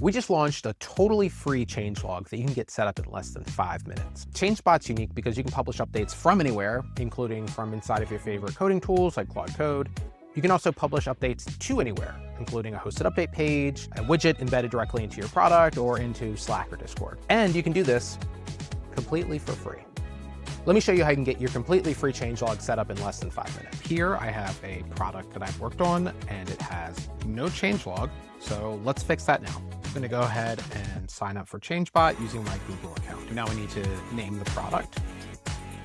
We just launched a totally free changelog that you can get set up in less than 5 minutes. Changebot's unique because you can publish updates from anywhere, including from inside of your favorite coding tools like Claude Code. You can also publish updates to anywhere, including a hosted update page, a widget embedded directly into your product or into Slack or Discord. And you can do this completely for free. Let me show you how you can get your completely free changelog set up in less than 5 minutes. Here I have a product that I've worked on and it has no changelog. So let's fix that now. I'm going to go ahead and sign up for Changebot using my Google account. Now we need to name the product.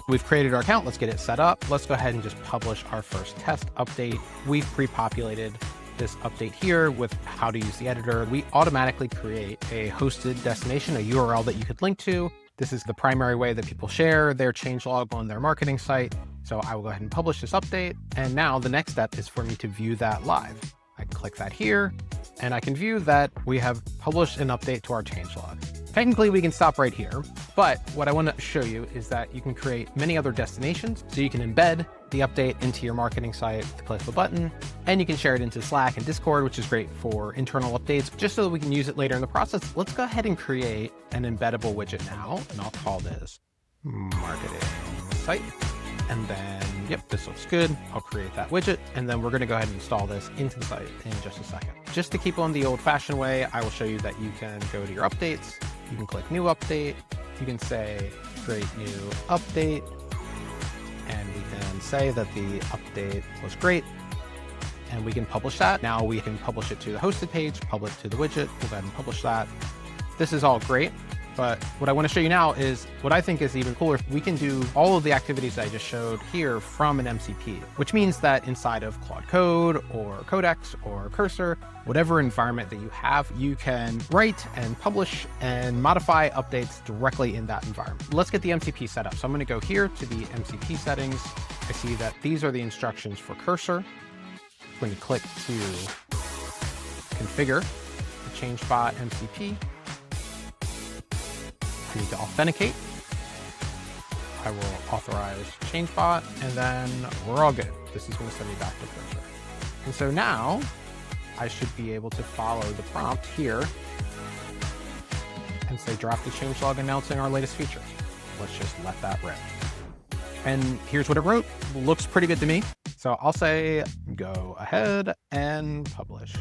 We've created our account. Let's get it set up. Let's go ahead and just publish our first test update. We've pre-populated this update here with how to use the editor. We automatically create a hosted destination, a URL that you could link to. This is the primary way that people share their changelog on their marketing site. So I will go ahead and publish this update. And now the next step is for me to view that live. I click that here and I can view that we have published an update to our changelog. Technically, we can stop right here, but what I want to show you is that you can create many other destinations. So you can embed the update into your marketing site with the click of a button, and you can share it into Slack and Discord, which is great for internal updates, just so that we can use it later in the process. Let's go ahead and create an embeddable widget now, and I'll call this marketing site. And then, yep, this looks good. I'll create that widget, and then we're going to go ahead and install this into the site in just a second. Just to keep on the old-fashioned way, I will show you that you can go to your updates. You can click New Update. You can say Create New Update, and we can say that the update was great, and we can publish that. Now we can publish it to the hosted page, publish it to the widget. We'll go ahead and publish that. This is all great. But what I want to show you now is what I think is even cooler. We can do all of the activities I just showed here from an MCP, which means that inside of Claude Code or Codex or Cursor, whatever environment that you have, you can write and publish and modify updates directly in that environment. Let's get the MCP set up. So I'm going to go here to the MCP settings. I see that these are the instructions for Cursor. I'm going to click to configure the Changebot MCP. I need to authenticate. I will authorize Changebot, and then we're all good. This is going to send me back to Cursor. And so now I should be able to follow the prompt here and say draft a changelog announcing our latest features. Let's just let that rip. And here's what it wrote. Looks pretty good to me. So I'll say go ahead and publish.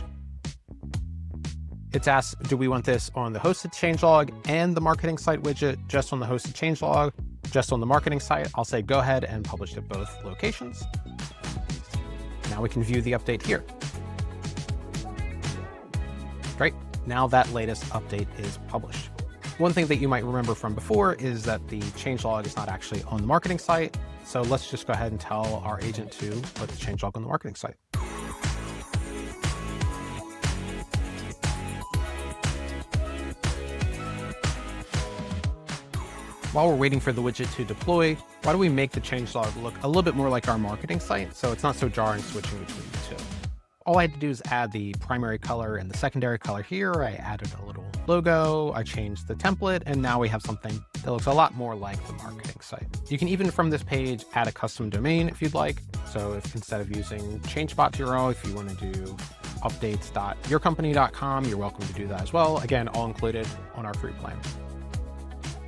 It's asked, do we want this on the hosted changelog and the marketing site widget, just on the hosted changelog, just on the marketing site? I'll say go ahead and publish to both locations. Now we can view the update here. Great. Now that latest update is published. One thing that you might remember from before is that the changelog is not actually on the marketing site. So let's just go ahead and tell our agent to put the changelog on the marketing site. While we're waiting for the widget to deploy, why don't we make the changelog look a little bit more like our marketing site so it's not so jarring switching between the two. All I had to do is add the primary color and the secondary color here. I added a little logo, I changed the template, and now we have something that looks a lot more like the marketing site. You can even from this page add a custom domain if you'd like. So if instead of using Changebot.ro, if you want to do updates.yourcompany.com, you're welcome to do that as well. Again, all included on our free plan.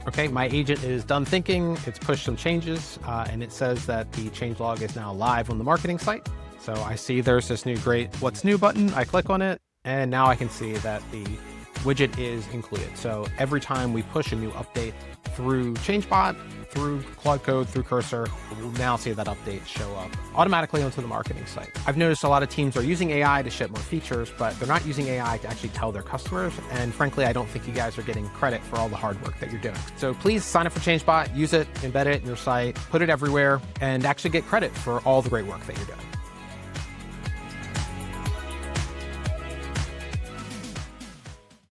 Okay, my agent is done thinking. It's pushed some changes, and it says that the changelog is now live on the marketing site. So I see there's this new great What's New button. I click on it, and now I can see that the widget is included. So every time we push a new update through Changebot, through Claude Code, through Cursor, we'll now see that update show up automatically onto the marketing site. I've noticed a lot of teams are using AI to ship more features, but they're not using AI to actually tell their customers. And frankly, I don't think you guys are getting credit for all the hard work that you're doing. So please sign up for Changebot, use it, embed it in your site, put it everywhere, and actually get credit for all the great work that you're doing.